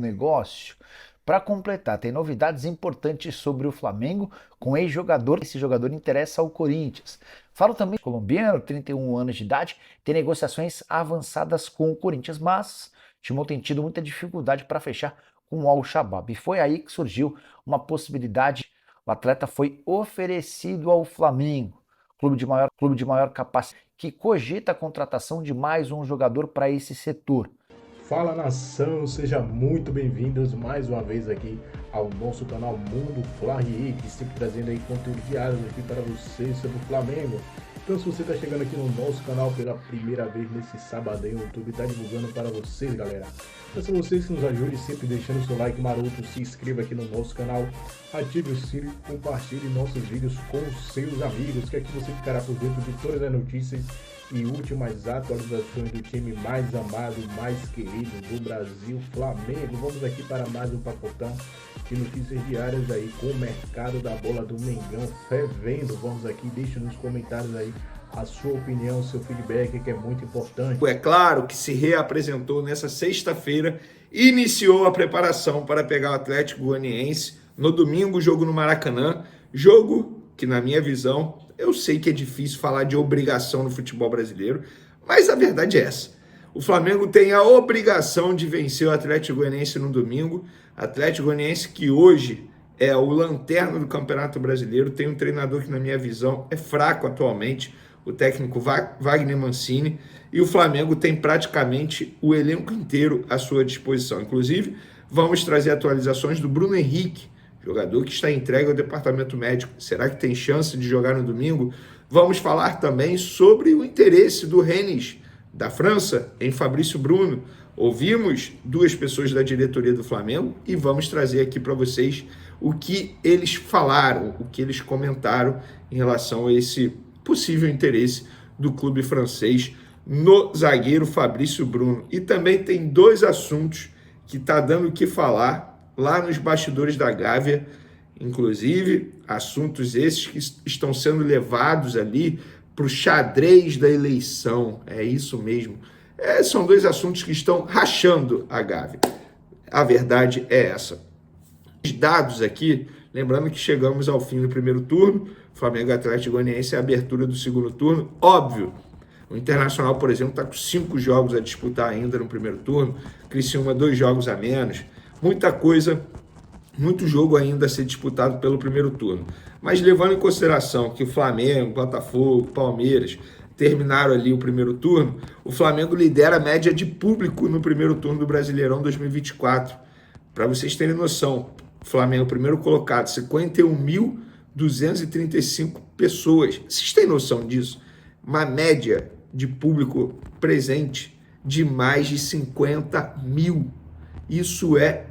negócio? Para completar, tem novidades importantes sobre o Flamengo com ex-jogador. Esse jogador interessa ao Corinthians. Falo também do colombiano, 31 anos de idade, tem negociações avançadas com o Corinthians, mas o Timão tem tido muita dificuldade para fechar com o Al-Shabaab. E foi aí que surgiu uma possibilidade. O atleta foi oferecido ao Flamengo, clube de maior capacidade, que cogita a contratação de mais um jogador para esse setor. Fala nação, sejam muito bem-vindos mais uma vez aqui ao nosso canal Mundo Fla Henrique, sempre trazendo aí conteúdo diário aqui para vocês sobre o Flamengo. Então, se você está chegando aqui no nosso canal pela primeira vez nesse sábado, o YouTube está divulgando para vocês, galera. Peço a vocês que nos ajudem sempre deixando seu like maroto, se inscreva aqui no nosso canal, ative o sininho, compartilhe nossos vídeos com seus amigos, que aqui você ficará por dentro de todas as notícias e últimas atualizações do time mais amado, mais querido do Brasil, Flamengo. Vamos aqui para mais um pacotão de notícias diárias aí com o mercado da bola do Mengão fervendo. Vamos aqui, deixe nos comentários aí a sua opinião, seu feedback, que é muito importante. É claro que se reapresentou nessa sexta-feira, iniciou a preparação para pegar o Atlético Goianiense no domingo, jogo no Maracanã, jogo que, na minha visão, eu sei que é difícil falar de obrigação no futebol brasileiro, mas a verdade é essa. O Flamengo tem a obrigação de vencer o Atlético Goianiense no domingo. Atlético Goianiense que hoje é o lanterna do Campeonato Brasileiro, tem um treinador que, na minha visão, é fraco atualmente, o técnico Wagner Mancini, e o Flamengo tem praticamente o elenco inteiro à sua disposição. Inclusive, vamos trazer atualizações do Bruno Henrique, jogador que está entregue ao departamento médico. Será que tem chance de jogar no domingo? Vamos falar também sobre o interesse do Rennes, da França, em Fabrício Bruno. Ouvimos duas pessoas da diretoria do Flamengo e vamos trazer aqui para vocês o que eles falaram, o que eles comentaram em relação a esse possível interesse do clube francês no zagueiro Fabrício Bruno. E também tem dois assuntos que está dando o que falar lá nos bastidores da Gávea, inclusive assuntos esses que estão sendo levados ali para o xadrez da eleição. É isso mesmo. São dois assuntos que estão rachando a Gávea. A verdade é essa. Os dados aqui, lembrando que chegamos ao fim do primeiro turno, Flamengo Atlético Goianiense é a abertura do segundo turno. Óbvio, o Internacional, por exemplo, está com 5 jogos a disputar ainda no primeiro turno, Criciúma 2 jogos a menos. Muita coisa, muito jogo ainda a ser disputado pelo primeiro turno. Mas levando em consideração que o Flamengo, Botafogo, Palmeiras terminaram ali o primeiro turno, o Flamengo lidera a média de público no primeiro turno do Brasileirão 2024. Para vocês terem noção, o Flamengo, primeiro colocado, 51.235 pessoas. Vocês têm noção disso? Uma média de público presente de mais de 50 mil. Isso é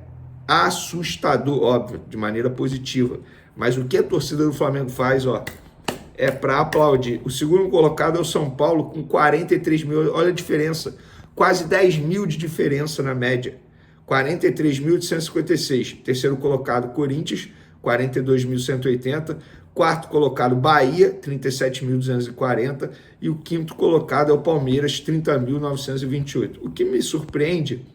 assustador, óbvio, de maneira positiva. Mas o que a torcida do Flamengo faz, é para aplaudir. O segundo colocado é o São Paulo, com 43 mil. Olha a diferença. Quase 10 mil de diferença na média. 43.156. Terceiro colocado, Corinthians, 42.180. Quarto colocado, Bahia, 37.240. E o quinto colocado é o Palmeiras, 30.928. O que me surpreende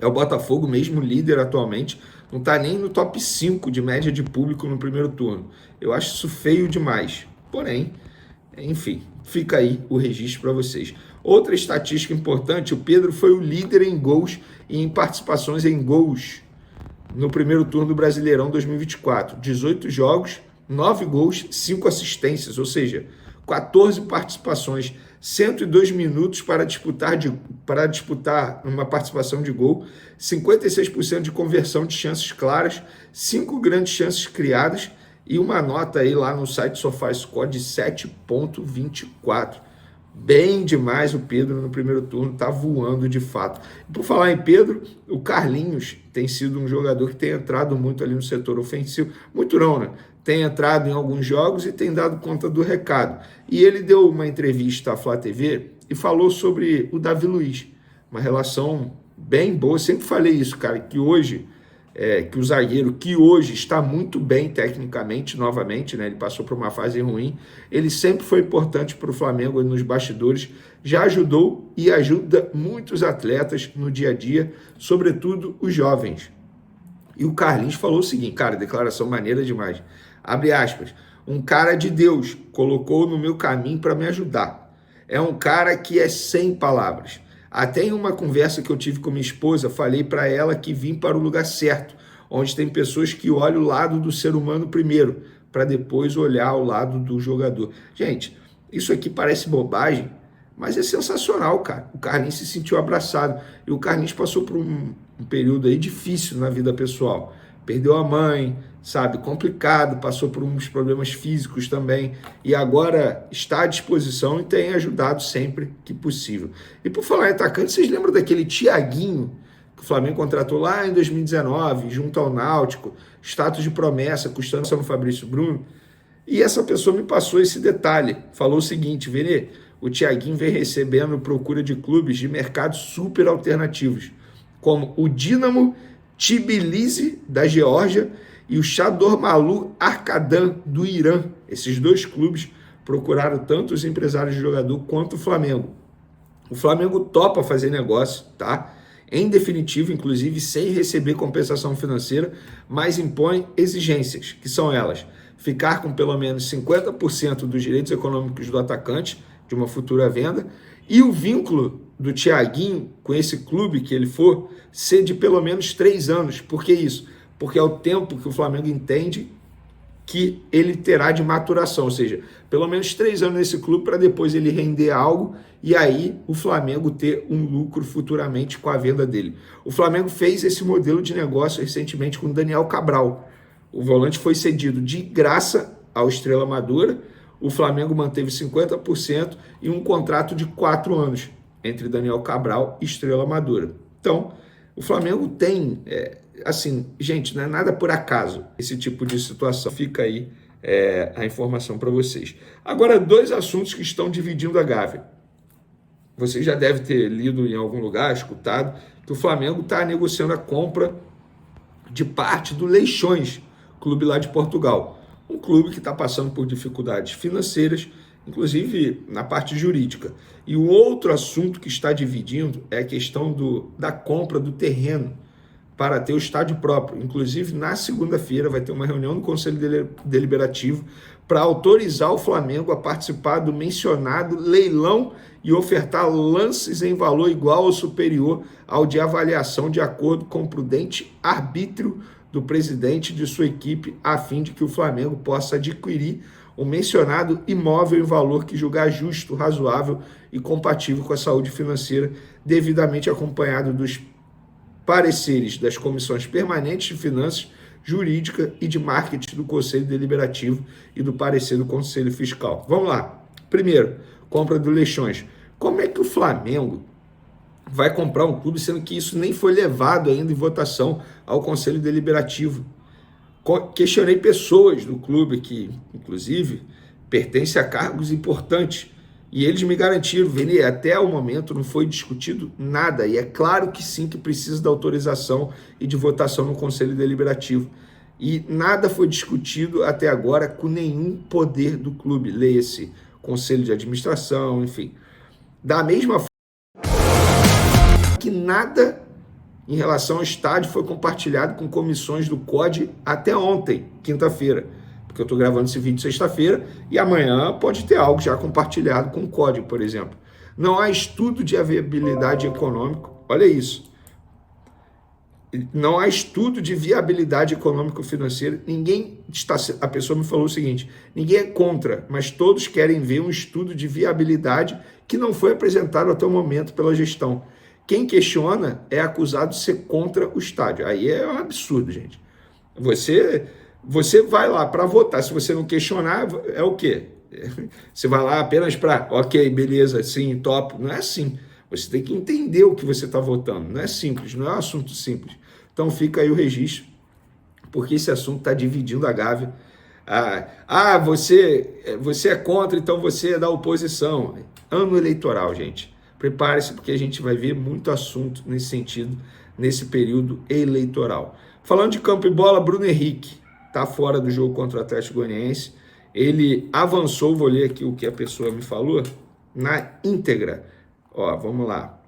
é o Botafogo, mesmo líder atualmente, não está nem no top 5 de média de público no primeiro turno. Eu acho isso feio demais. Porém, enfim, fica aí o registro para vocês. Outra estatística importante, o Pedro foi o líder em gols e em participações em gols no primeiro turno do Brasileirão 2024. 18 jogos, 9 gols, 5 assistências, ou seja, 14 participações, 102 minutos para disputar uma participação de gol, 56% de conversão de chances claras, 5 grandes chances criadas e uma nota aí lá no site SofaScore de 7,24. Bem demais o Pedro no primeiro turno, tá voando de fato. E por falar em Pedro, o Carlinhos tem sido um jogador que tem entrado muito ali no setor ofensivo, muito não, né? Tem entrado em alguns jogos e tem dado conta do recado. E ele deu uma entrevista à Flá TV e falou sobre o Davi Luiz, uma relação bem boa. Eu sempre falei isso, cara, que hoje que o zagueiro, que hoje está muito bem tecnicamente, novamente, né? Ele passou por uma fase ruim, ele sempre foi importante para o Flamengo nos bastidores, já ajudou e ajuda muitos atletas no dia a dia, sobretudo os jovens. E o Carlinhos falou o seguinte, cara, declaração maneira demais, abre aspas, um cara de Deus colocou no meu caminho para me ajudar. É um cara que é sem palavras. Até em uma conversa que eu tive com minha esposa, falei para ela que vim para o lugar certo, onde tem pessoas que olham o lado do ser humano primeiro, para depois olhar o lado do jogador. Gente, isso aqui parece bobagem, mas é sensacional, cara. O Carlinhos se sentiu abraçado. E o Carlinhos passou por um período aí difícil na vida pessoal. Perdeu a mãe, sabe, complicado, passou por uns problemas físicos também, e agora está à disposição e tem ajudado sempre que possível. E por falar em atacante, vocês lembram daquele Thiaguinho, que o Flamengo contratou lá em 2019, junto ao Náutico, status de promessa, custando no Fabrício Bruno? E essa pessoa me passou esse detalhe, falou o seguinte, Vene, o Thiaguinho vem recebendo procura de clubes de mercados super alternativos, como o Dinamo Tbilisi, da Geórgia, e o Chadormalu Arkadan, do Irã. Esses dois clubes procuraram tanto os empresários de jogador quanto o Flamengo. O Flamengo topa fazer negócio, tá? Em definitivo, inclusive, sem receber compensação financeira, mas impõe exigências, que são elas: ficar com pelo menos 50% dos direitos econômicos do atacante, de uma futura venda, e o vínculo do Thiaguinho com esse clube que ele for ser de pelo menos 3 anos. Por que isso? Porque é o tempo que o Flamengo entende que ele terá de maturação, ou seja, pelo menos 3 anos nesse clube para depois ele render algo e aí o Flamengo ter um lucro futuramente com a venda dele. O Flamengo fez esse modelo de negócio recentemente com o Daniel Cabral. O volante foi cedido de graça ao Estrela Amadora, o Flamengo manteve 50% e um contrato de 4 anos entre Daniel Cabral e Estrela Amadora. Então, o Flamengo tem, assim, gente, não é nada por acaso esse tipo de situação. Fica aí a informação para vocês. Agora, 2 assuntos que estão dividindo a Gávea. Você já deve ter lido em algum lugar, escutado, que o Flamengo está negociando a compra de parte do Leixões, clube lá de Portugal. Um clube que está passando por dificuldades financeiras, inclusive na parte jurídica. E o outro assunto que está dividindo é a questão da compra do terreno para ter o estádio próprio. Inclusive, na segunda-feira vai ter uma reunião no Conselho Deliberativo para autorizar o Flamengo a participar do mencionado leilão e ofertar lances em valor igual ou superior ao de avaliação de acordo com o prudente arbítrio do presidente de sua equipe, a fim de que o Flamengo possa adquirir o mencionado imóvel em valor que julgar justo, razoável e compatível com a saúde financeira, devidamente acompanhado dos pareceres das comissões permanentes de finanças, jurídica e de marketing do Conselho Deliberativo e do parecer do Conselho Fiscal. Vamos lá. Primeiro, compra do Leixões. Como é que o Flamengo vai comprar um clube, sendo que isso nem foi levado ainda em votação ao Conselho Deliberativo? Questionei pessoas do clube que, inclusive, pertencem a cargos importantes, e eles me garantiram, Vini, até o momento não foi discutido nada, e é claro que sim, que precisa da autorização e de votação no Conselho Deliberativo. E nada foi discutido até agora com nenhum poder do clube, leia-se Conselho de Administração, enfim. Da mesma forma que nada em relação ao estádio foi compartilhado com comissões do COD até ontem, quinta-feira, porque eu estou gravando esse vídeo sexta-feira e amanhã pode ter algo já compartilhado com o COD, por exemplo. Não há estudo de viabilidade econômica, olha isso. Não há estudo de viabilidade econômico-financeira. A pessoa me falou o seguinte, ninguém é contra, mas todos querem ver um estudo de viabilidade que não foi apresentado até o momento pela gestão. Quem questiona é acusado de ser contra o estádio. Aí é um absurdo, gente. Você vai lá para votar, se você não questionar, é o quê? Você vai lá apenas para, ok, beleza, sim, top. Não é assim. Você tem que entender o que você está votando. Não é simples, não é um assunto simples. Então fica aí o registro, porque esse assunto está dividindo a Gávea. Você é contra, então você é da oposição. Ano eleitoral, gente. Prepare-se, porque a gente vai ver muito assunto nesse sentido, nesse período eleitoral. Falando de campo e bola, Bruno Henrique está fora do jogo contra o Atlético Goianiense. Ele avançou, vou ler aqui o que a pessoa me falou, na íntegra. Ó, vamos lá.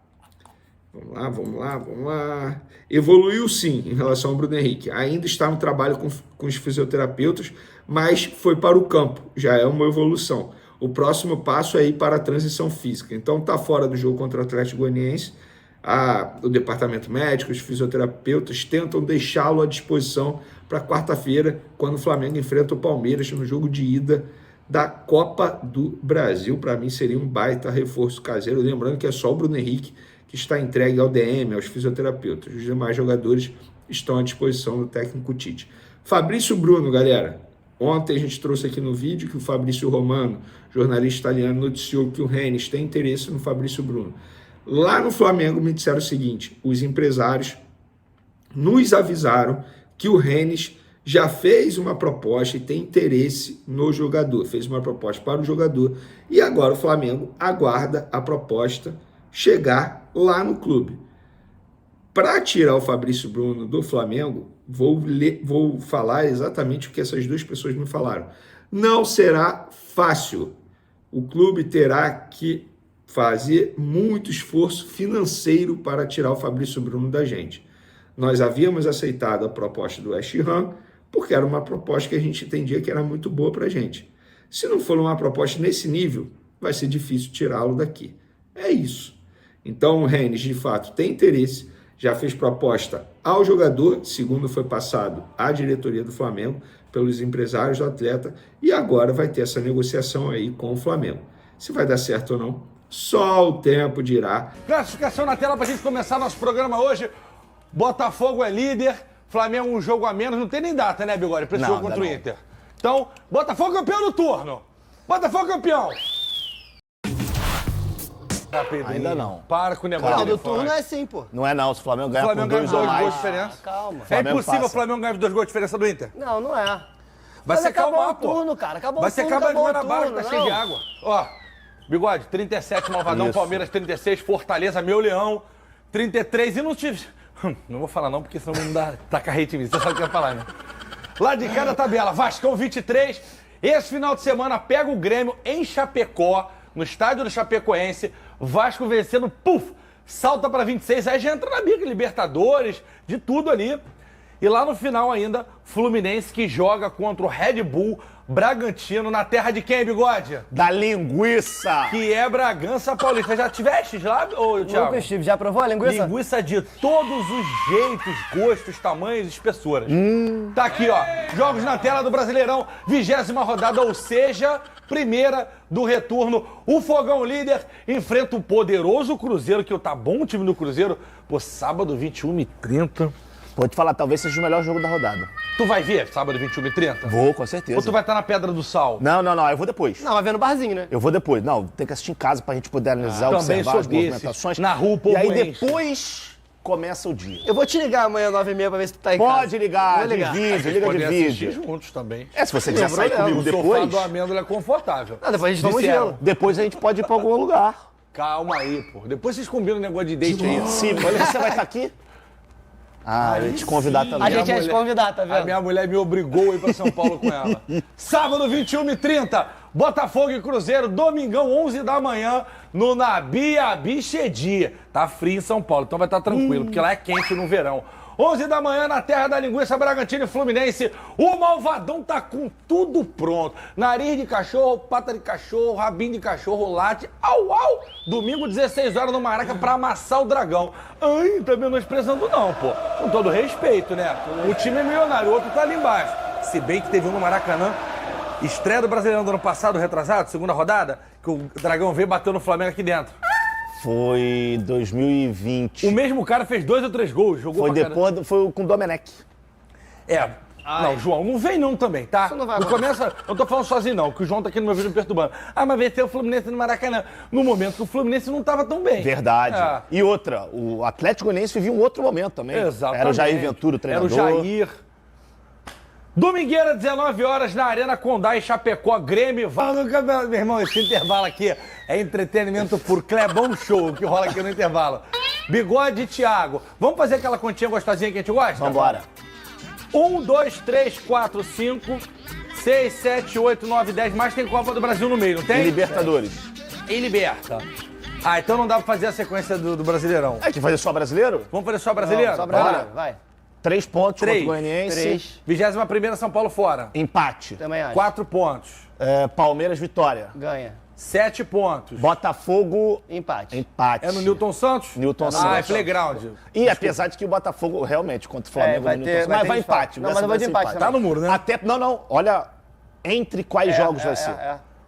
Vamos lá. Evoluiu sim em relação ao Bruno Henrique. Ainda está no trabalho com os fisioterapeutas, mas foi para o campo. Já é uma evolução. O próximo passo é ir para a transição física. Então está fora do jogo contra o Atlético Goianiense. O departamento médico, os fisioterapeutas tentam deixá-lo à disposição para quarta-feira, quando o Flamengo enfrenta o Palmeiras no jogo de ida da Copa do Brasil. Para mim seria um baita reforço caseiro. Lembrando que é só o Bruno Henrique que está entregue ao DM, aos fisioterapeutas. Os demais jogadores estão à disposição do técnico Tite. Fabrício Bruno, galera. Ontem a gente trouxe aqui no vídeo que o Fabrício Romano, jornalista italiano, noticiou que o Rennes tem interesse no Fabrício Bruno. Lá no Flamengo me disseram o seguinte: os empresários nos avisaram que o Rennes já fez uma proposta e tem interesse no jogador. Fez uma proposta para o jogador e agora o Flamengo aguarda a proposta chegar lá no clube. Para tirar o Fabrício Bruno do Flamengo, vou falar exatamente o que essas duas pessoas me falaram. Não será fácil. O clube terá que fazer muito esforço financeiro para tirar o Fabrício Bruno da gente. Nós havíamos aceitado a proposta do West Ham, porque era uma proposta que a gente entendia que era muito boa para a gente. Se não for uma proposta nesse nível, vai ser difícil tirá-lo daqui. É isso. Então o Rennes, de fato, tem interesse, já fez proposta ao jogador, segundo foi passado à diretoria do Flamengo, pelos empresários do atleta, e agora vai ter essa negociação aí com o Flamengo. Se vai dar certo ou não, só o tempo dirá. Classificação na tela pra gente começar nosso programa hoje. Botafogo é líder, Flamengo um jogo a menos, não tem nem data, né, Bigode, pra esse jogo contra o Inter. Então, Botafogo campeão do turno. Botafogo campeão. Ainda não. Para com o negócio. Calma. Do turno é assim, pô. Não é não, se o Flamengo O ganhar Flamengo por ganha 2 ou dois gols mais. de diferença. Calma. É Flamengo impossível passa. o Flamengo ganhar 2 gols de diferença do Inter. Não, não é. Vai Mas ser acabou calmar, o pô. turno, cara. Acabou Vai o ser turno, calma de acabou o Guanabara, que tá turno, cheio de não. água. Ó, Bigode, 37, Malvadão, Isso. Palmeiras 36, Fortaleza, meu Leão, 33. E não tive... Não vou falar não, porque senão não dá tacar hate em mim. Você sabe o que eu ia falar, né? Lá de cada tabela, Vascão 23. Esse final de semana pega o Grêmio em Chapecó, no estádio do Chapecoense. Vasco vencendo, puf, salta para 26. Aí já entra na briga, Libertadores, de tudo ali. E lá no final ainda, Fluminense que joga contra o Red Bull Bragantino, na terra de quem, Bigode? Da linguiça! Que é Bragança Paulista. Já tiveste lá, ô Thiago? Nunca estive. Já provou a linguiça? Linguiça de todos os jeitos, gostos, tamanhos e espessuras. Tá aqui, ó. Jogos na tela do Brasileirão, 20ª rodada, ou seja, primeira do retorno. O Fogão líder enfrenta o poderoso Cruzeiro, que tá bom o time do Cruzeiro. Pô, sábado, 21h30. Vou te falar, talvez seja o melhor jogo da rodada. Tu vai ver sábado, 21h30? Vou, com certeza. Ou tu vai estar na Pedra do Sal? Não, eu vou depois. Não, vai ver no barzinho, né? Eu vou depois. Não, tem que assistir em casa pra gente poder analisar, também observar sou as desses. movimentações. Na rua, o povo E aí enche. depois começa o dia. Eu vou te ligar amanhã, 9h30, pra ver se tu tá em casa. Pode ligar, Vou ligar. de vídeo, liga de Podem assistir vídeo. juntos também. É, se você quiser sair problema. comigo O sofá depois, do amêndoa é confortável. Não, depois a gente toma um Disseram. gelo. depois a gente pode ir pra algum lugar. Calma aí, pô. Depois vocês combinam o negócio de date aí. Sim, olha, você vai estar aqui? Ah, eu ia te convidar também. A gente ia te convidar, tá A vendo? minha mulher me obrigou a ir pra São Paulo com ela. Sábado, 21h30, Botafogo e Cruzeiro, domingão, 11 da manhã, no Nabi Abichedi. Tá frio em São Paulo, então vai estar tranquilo, porque lá é quente no verão. 11 da manhã, na terra da linguiça, Bragantino e Fluminense. O Malvadão tá com tudo pronto. Nariz de cachorro, pata de cachorro, rabinho de cachorro, late. Au, au! Domingo, 16 horas no Maraca pra amassar o Dragão. Ai, tá menosprezando não, pô. Com todo respeito, né? O time é milionário, o outro tá ali embaixo. Se bem que teve um no Maracanã, estreia do Brasileirão do ano passado, retrasado, segunda rodada, que o Dragão veio e bateu no Flamengo aqui dentro. Foi 2020. O mesmo cara fez 2 ou 3 gols, jogou Foi pra caramba. depois, foi com o Domenech. É. Não, João, não vem não também, tá? Isso não vai Não começa, eu não tô falando sozinho não, que o João tá aqui no meu vídeo me perturbando. Ah, mas venceu o Fluminense no Maracanã. No momento que o Fluminense não tava tão bem. Verdade. É. E outra, o Atlético Goianiense vivia um outro momento também. Exatamente. Era o Jair Ventura, o treinador. Era o Jair. Domingueira, 19 horas, na Arena Condá, em Chapecó, Grêmio. Meu irmão, esse intervalo aqui é entretenimento por Clebão Show, que rola aqui no intervalo. Bigode e Thiago. Vamos fazer aquela continha gostosinha que a gente gosta? Vambora. 1, 2, 3, 4, 5, 6, 7, 8, 9, 10. Mais tem Copa do Brasil no meio, não E tem? Libertadores. E Liberta. Ah, então não dá pra fazer a sequência do Brasileirão. A gente vai fazer só brasileiro? Vamos fazer só brasileiro? Só Bora. brasileiro, vai. 3 pontos contra Três. o Goianiense. 21ª São Paulo fora. Empate. Também acho. 4 pontos. Palmeiras, vitória. Ganha. 7 pontos. Botafogo, Empate. empate. É no Newton Santos? Newton Ah, Santos. é playground. E apesar de que o Botafogo realmente contra o Flamengo vai no ter- Newton Santos, vai mas ter vai desfalque. empate. Não, dessa mas eu vou vez de empate empate. Tá no muro, né? Até, não. Olha, entre quais jogos vai ser.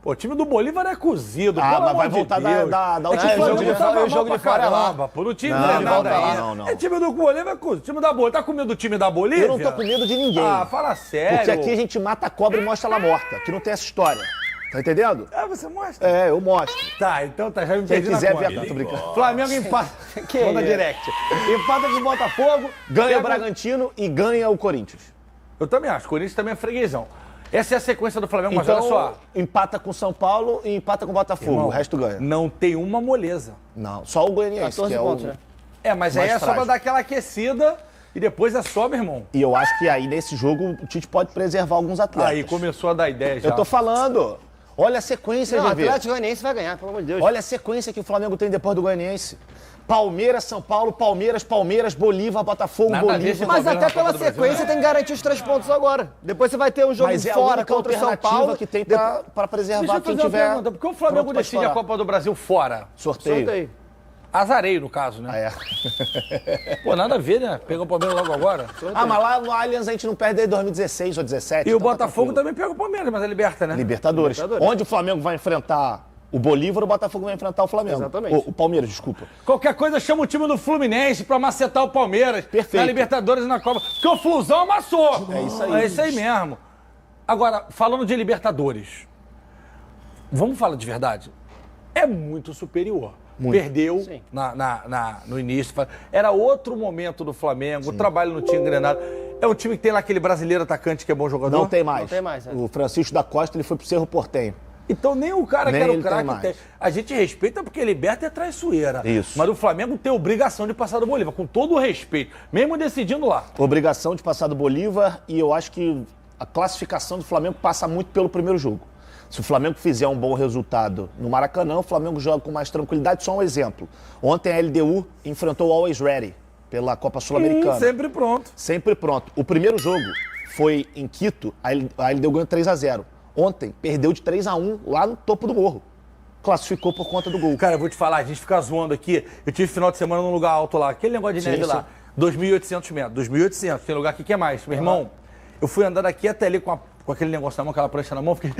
Pô, o time do Bolívar é cozido. Ah, pelo mas amor vai de voltar Deus. da última É que o jogo Flamengo de tava fora- o mal jogo pra de fora é lá. caramba, pô. O time Não, não é ele nada volta lá, ainda. não. É time do Bolívar é cozido. Time da Bolívia. Tá com medo do time da Bolívia? Eu não tô com medo de ninguém. Ah, fala sério. Porque aqui a gente mata a cobra e mostra ela morta. Aqui não tem essa história. Tá entendendo? Ah, você mostra? É, eu mostro. Tá, então tá, já me Quem perdi na quiser conta. ver, tô brincando. Flamengo empata. Manda direct. Empata com o Botafogo. Ganha pega o Bragantino e ganha o Corinthians. Eu também acho. O Corinthians também é freguesão. Essa é a sequência do Flamengo, mas Então, olha só. empata com São Paulo e empata com o Botafogo. Irmão, o resto ganha. Não tem uma moleza. Não, só o Goianiense, 14 que é pontos, o... né? É, mas Mais aí é só pra frágil. dar aquela aquecida e depois é só, meu irmão. E eu acho que aí, nesse jogo, o Tite pode preservar alguns atletas. Aí começou a dar ideia já. Eu tô falando. Olha a sequência, Não, o GV. Atlético Goianiense vai ganhar, pelo amor de Deus. Olha a sequência que o Flamengo tem depois do Goianiense. Palmeiras, São Paulo, Palmeiras, Bolívar, Botafogo, Nada a ver Bolívar. se Mas Palmeiras até na Copa pela do Brasil, sequência né? tem que garantir os 3 pontos agora. Depois você vai ter um jogo Mas é a fora única contra o São alternativa Paulo. que tem pra preservar Deixa eu quem fazer uma tiver pergunta. Por que o Flamengo pronto pra decide a estourar. Copa do Brasil fora? Sorteio. Sorteio. Azareio, no caso, né? Ah, é. Pô, nada a ver, né? Pega o Palmeiras logo agora. Ah, mas lá no Allianz a gente não perde desde 2016 ou 2017. E o então tá Botafogo tranquilo. também pega o Palmeiras, mas é liberta, né? Libertadores. Libertadores. Onde o Flamengo vai enfrentar o Bolívar, o Botafogo vai enfrentar o Flamengo. Exatamente. O Palmeiras, desculpa. Qualquer coisa chama o time do Fluminense pra macetar o Palmeiras. Perfeito. Na Libertadores e na Copa. Porque o Flusão amassou. É isso aí. É isso aí mesmo. Agora, falando de Libertadores, vamos falar de verdade? É muito superior. Perdeu Sim. no início. Era outro momento do Flamengo, o trabalho não tinha engrenado. É um time que tem lá aquele brasileiro atacante que é bom jogador? Não tem mais. Não tem mais, é. O Francisco da Costa ele foi pro Cerro Portenho. Então nem o cara Nem que era ele o tem craque mais. tem. A gente respeita porque liberta é traiçoeira. Isso. Mas o Flamengo tem obrigação de passar do Bolívar, com todo o respeito, mesmo decidindo lá. Obrigação de passar do Bolívar e eu acho que a classificação do Flamengo passa muito pelo primeiro jogo. Se o Flamengo fizer um bom resultado no Maracanã, o Flamengo joga com mais tranquilidade. Só um exemplo. Ontem a LDU enfrentou o Always Ready pela Copa Sul-Americana. Sempre pronto. Sempre pronto. O primeiro jogo foi em Quito, a LDU ganhou 3-0. Ontem perdeu de 3-1 lá no topo do morro. Classificou por conta do gol. Cara, eu vou te falar, a gente fica zoando aqui. Eu tive final de semana num lugar alto lá, aquele negócio de Sim, neve sim. lá. 2.800 metros. 2.800. Tem lugar aqui que é mais. Meu irmão, eu fui andar daqui até ali com aquele negócio na mão, aquela prancha na mão, fiquei.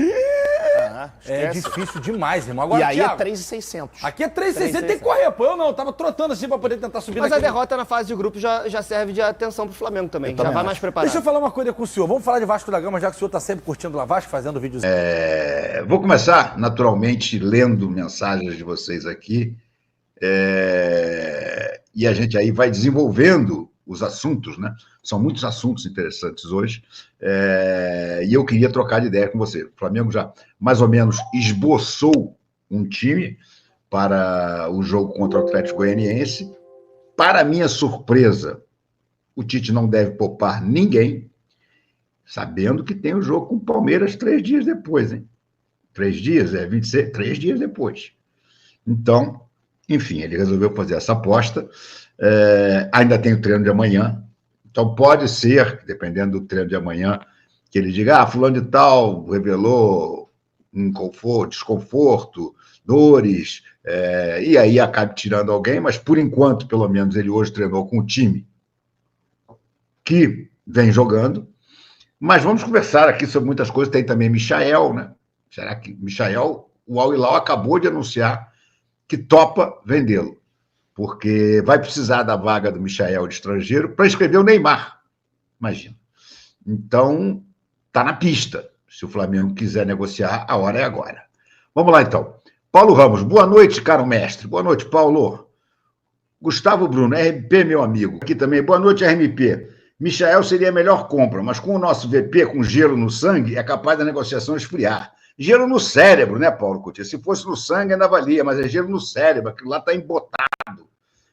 É Esquece. difícil demais, irmão. Agora, E aí Thiago, é 3.600. aqui é 3.600, tem que correr, pô. Eu não, eu tava trotando assim pra poder tentar subir Mas a naquele- derrota na fase de grupo já serve de atenção pro Flamengo também. Já também vai acho. mais preparado. Deixa eu falar uma coisa com o senhor. Vamos falar de Vasco da Gama, já que o senhor tá sempre curtindo lá Vasco, fazendo vídeos. Vou começar, naturalmente, lendo mensagens de vocês aqui. E a gente aí vai desenvolvendo os assuntos, né? São muitos assuntos interessantes hoje. E eu queria trocar de ideia com você. O Flamengo já mais ou menos esboçou um time para o jogo contra o Atlético Goianiense. Para minha surpresa, o Tite não deve poupar ninguém, sabendo que tem o jogo com o Palmeiras 3 dias depois, hein? 3 dias, 26, 3 dias depois. Então, enfim, ele resolveu fazer essa aposta. Ainda tem o treino de amanhã. Então, pode ser, dependendo do treino de amanhã, que ele diga, fulano de tal revelou um desconforto, dores, e aí acabe tirando alguém, mas, por enquanto, pelo menos, ele hoje treinou com o time que vem jogando. Mas vamos conversar aqui sobre muitas coisas. Tem também Michael, né? Será que Michael, o Al Hilal acabou de anunciar que topa vendê-lo, porque vai precisar da vaga do Michael de estrangeiro para inscrever o Neymar. Imagina. Então, está na pista. Se o Flamengo quiser negociar, a hora é agora. Vamos lá, então. Paulo Ramos, boa noite, caro mestre. Boa noite, Paulo. Gustavo Bruno, RMP, meu amigo. Aqui também, boa noite, RMP. Michael seria a melhor compra, mas com o nosso VP com gelo no sangue, é capaz da negociação esfriar. Gelo no cérebro, né, Paulo Coutinho? Se fosse no sangue, ainda valia, mas é gelo no cérebro, aquilo lá está embotado.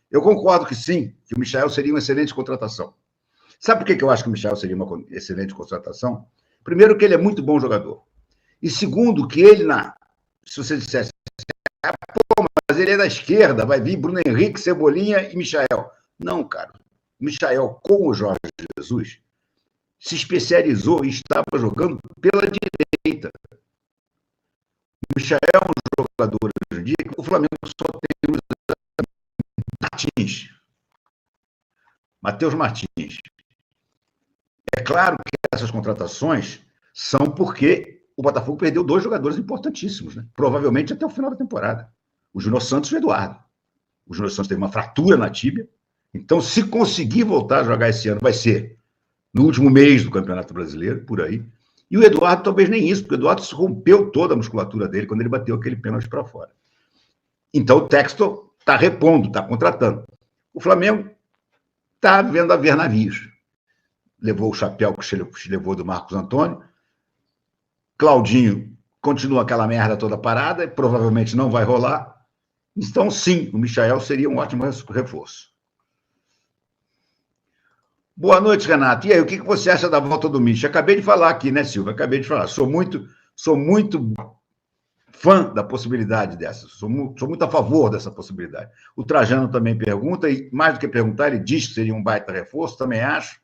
Eu concordo que sim, que o Michael seria uma excelente contratação. Sabe por que eu acho que o Michael seria uma excelente contratação? Primeiro, que ele é muito bom jogador. E segundo, que ele, se você dissesse, mas ele é da esquerda, vai vir Bruno Henrique, Cebolinha e Michael. Não, cara. O Michael, com o Jorge Jesus, se especializou e estava jogando pela direita. O Michael é um jogador hoje em dia que o Flamengo só tem Martins. Matheus Martins. É claro que essas contratações são porque o Botafogo perdeu 2 jogadores importantíssimos, né? Provavelmente até o final da temporada. O Júnior Santos e o Eduardo. O Júnior Santos teve uma fratura na tíbia, então se conseguir voltar a jogar esse ano, vai ser no último mês do Campeonato Brasileiro, por aí. E o Eduardo talvez nem isso, porque o Eduardo se rompeu toda a musculatura dele quando ele bateu aquele pênalti para fora. Então o Textor está repondo, está contratando. O Flamengo está vendo a ver navios. Levou o chapéu que levou do Marcos Antônio. Claudinho continua aquela merda toda parada, provavelmente não vai rolar. Então, sim, o Michael seria um ótimo reforço. Boa noite, Renato. E aí, o que você acha da volta do Micha? Acabei de falar aqui, né, Silva? Acabei de falar. Sou muito fã da possibilidade dessa. Sou muito a favor dessa possibilidade. O Trajano também pergunta, e mais do que perguntar, ele diz que seria um baita reforço, também acho.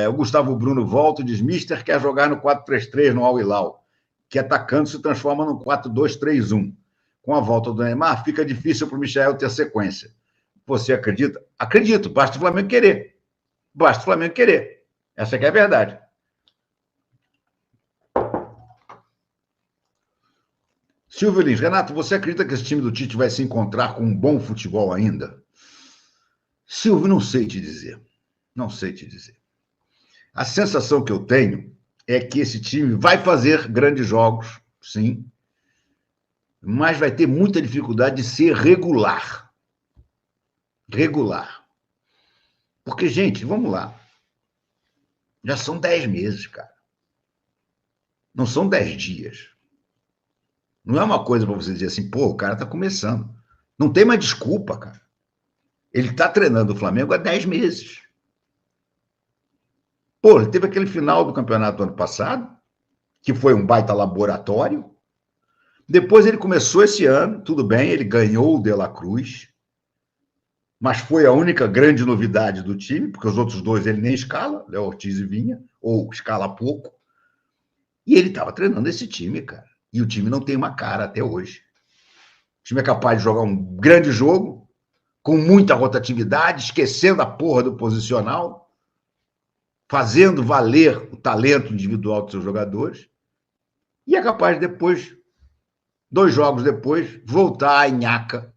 O Gustavo Bruno volta e diz: Mister quer jogar no 4-3-3 no Al Hilal, que atacando se transforma no 4-2-3-1. Com a volta do Neymar, fica difícil para o Michael ter sequência. Você acredita? Acredito, basta o Flamengo querer. Basta o Flamengo querer. Essa que é a verdade. Silvio Lins, Renato, você acredita que esse time do Tite vai se encontrar com um bom futebol ainda? Silvio, não sei te dizer. Não sei te dizer. A sensação que eu tenho é que esse time vai fazer grandes jogos, sim, mas vai ter muita dificuldade de ser regular. Regular. Porque, gente, vamos lá. Já são 10 meses, cara. Não são 10 dias. Não é uma coisa para você dizer assim, pô, o cara tá começando. Não tem mais desculpa, cara. Ele tá treinando o Flamengo há 10 meses. Pô, ele teve aquele final do campeonato do ano passado, que foi um baita laboratório. Depois ele começou esse ano, tudo bem, ele ganhou o De La Cruz, mas foi a única grande novidade do time, porque os outros 2 ele nem escala, Léo Ortiz e Vinha, ou escala pouco. E ele estava treinando esse time, cara. E o time não tem uma cara até hoje. O time é capaz de jogar um grande jogo, com muita rotatividade, esquecendo a porra do posicional, fazendo valer o talento individual dos seus jogadores, e é capaz de depois, 2 jogos depois, voltar à nhaca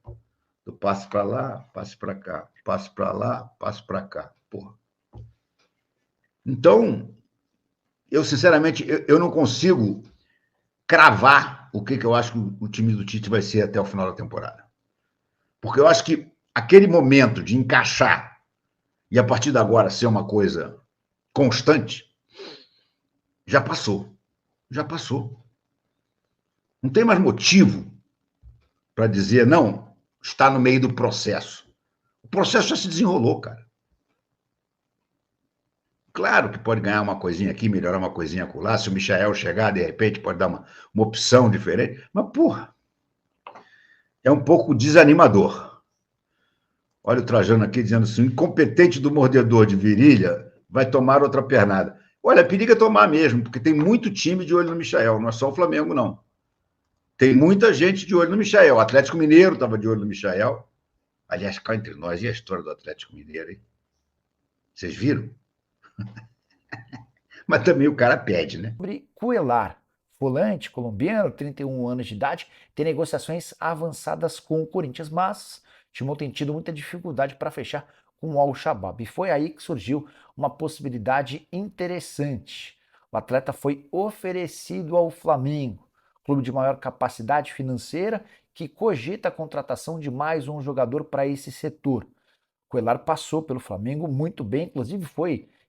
do passe para lá, passe para cá, passe para lá, passe para cá. Porra. Então, eu sinceramente, eu não consigo cravar o que eu acho que o time do Tite vai ser até o final da temporada. Porque eu acho que aquele momento de encaixar e a partir de agora ser uma coisa constante, já passou. Já passou. Não tem mais motivo para dizer, não, está no meio do processo. O processo já se desenrolou, cara. Claro que pode ganhar uma coisinha aqui, melhorar uma coisinha acolá. Se o Michael chegar, de repente, pode dar uma opção diferente. Mas, porra, é um pouco desanimador. Olha o Trajano aqui dizendo assim, o incompetente do mordedor de virilha vai tomar outra pernada. Olha, periga tomar mesmo, porque tem muito time de olho no Michael, não é só o Flamengo, não. Tem muita gente de olho no Michael. O Atlético Mineiro estava de olho no Michael. Aliás, cá entre nós, e a história do Atlético Mineiro, hein? Vocês viram? Mas também o cara pede, né? Sobre Cuellar, volante colombiano, 31 anos de idade, tem negociações avançadas com o Corinthians, mas o Timão tem tido muita dificuldade para fechar com o Al-Shabaab. E foi aí que surgiu uma possibilidade interessante. O atleta foi oferecido ao Flamengo, clube de maior capacidade financeira, que cogita a contratação de mais um jogador para esse setor. Cuellar passou pelo Flamengo muito bem, inclusive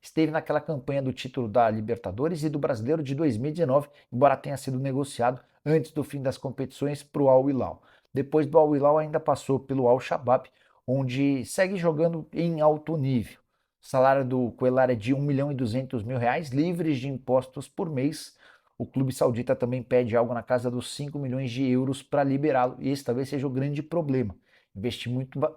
esteve naquela campanha do título da Libertadores e do Brasileiro de 2019, embora tenha sido negociado antes do fim das competições para o Al Hilal. Depois do Al Hilal ainda passou pelo Al-Shabaab, onde segue jogando em alto nível. O salário do Cuéllar é de R$ 1.200.000, livres de impostos por mês. O clube saudita também pede algo na casa dos 5 milhões de euros para liberá-lo. E esse talvez seja o grande problema.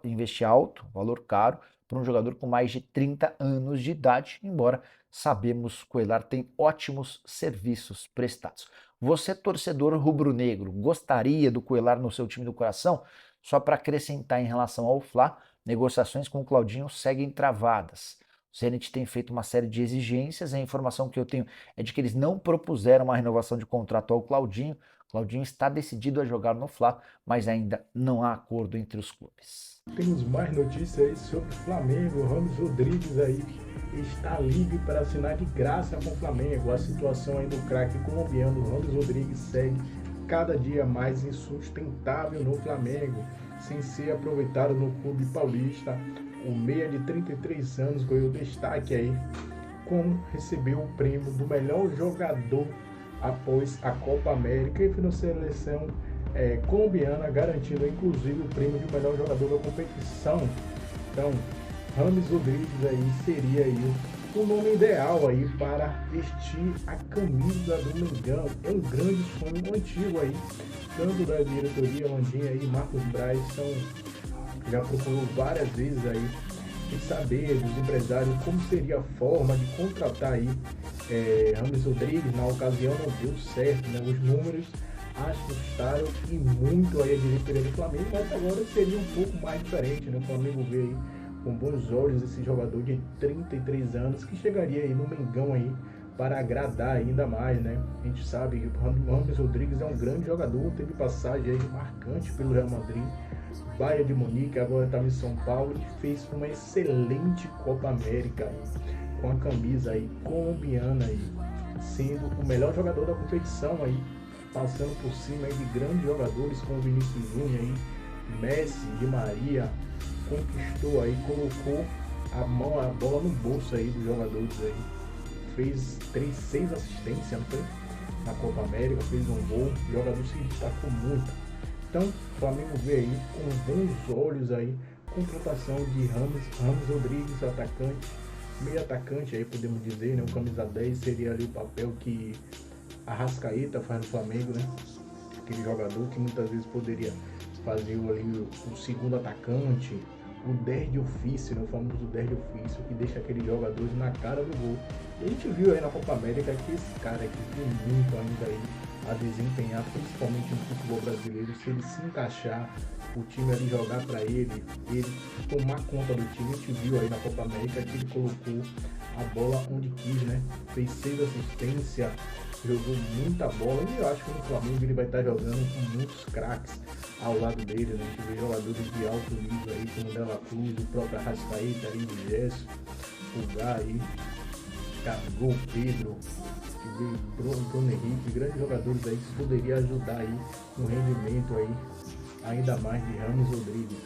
Investir alto, valor caro, para um jogador com mais de 30 anos de idade, embora sabemos que o Cuéllar tem ótimos serviços prestados. Você, torcedor rubro-negro, gostaria do Cuéllar no seu time do coração? Só para acrescentar em relação ao Fla, negociações com o Claudinho seguem travadas. O Zenit tem feito uma série de exigências, a informação que eu tenho é de que eles não propuseram uma renovação de contrato ao Claudinho. O Claudinho está decidido a jogar no Fla, mas ainda não há acordo entre os clubes. Temos mais notícias aí sobre o Flamengo. Ramos Rodrigues aí está livre para assinar de graça com o Flamengo. A situação aí do craque colombiano Ramos Rodrigues segue cada dia mais insustentável no Flamengo, sem ser aproveitado no clube paulista. O meia de 33 anos ganhou destaque aí, como recebeu o prêmio do melhor jogador após a Copa América e foi na seleção colombiana, garantindo inclusive o prêmio de melhor jogador da competição. Então, Ramos Rodrigues aí seria aí o nome ideal aí para vestir a camisa do Mengão. É um grande sonho antigo aí, tanto da diretoria Landinha e Marcos Braz já procurou várias vezes aí de saber dos empresários como seria a forma de contratar aí Ramos Rodrigues. Na ocasião não deu certo, né? Os números assustaram e muito aí a diretoria do Flamengo, mas agora seria um pouco mais diferente, né? O Flamengo vê aí com bons olhos esse jogador de 33 anos que chegaria aí no Mengão aí para agradar ainda mais, né? A gente sabe que o Ramos Rodrigues é um grande jogador, teve passagem aí marcante pelo Real Madrid, Bayern de Munique, agora está em São Paulo e fez uma excelente Copa América aí, com a camisa aí colombiana aí, sendo o melhor jogador da competição aí, passando por cima aí de grandes jogadores como Vinícius Júnior aí, Messi, Di Maria. Conquistou aí, colocou a bola no bolso aí dos jogadores aí, fez 6 assistências, não foi? Na Copa América, fez um gol, o jogador se destacou muito. Então, o Flamengo vê aí com bons olhos aí, contratação de Ramos Rodrigues, atacante, meio atacante aí podemos dizer, né? O camisa 10 seria ali o papel que Arrascaeta faz no Flamengo, né? Aquele jogador que muitas vezes poderia fazer ali o segundo atacante, o 10 de ofício, né? O famoso 10 de ofício, que deixa aqueles jogadores na cara do gol. E a gente viu aí na Copa América que esse cara aqui tem muito ainda aí a desempenhar, principalmente no futebol brasileiro. Se ele se encaixar, o time ali jogar para ele tomar conta do time. A gente viu aí na Copa América que ele colocou a bola onde quis, né? Fez 6 assistências, jogou muita bola e eu acho que no Flamengo ele vai estar jogando com muitos craques ao lado dele, né? A gente vê jogadores de alto nível aí, como o Dela Cruz, o próprio Arrascaeta, aí o Gerson, o Gá aí, Gabigol, Pedro, Bruno Henrique, grandes jogadores aí que poderia ajudar aí no rendimento aí, ainda mais de Ramos Rodrigues.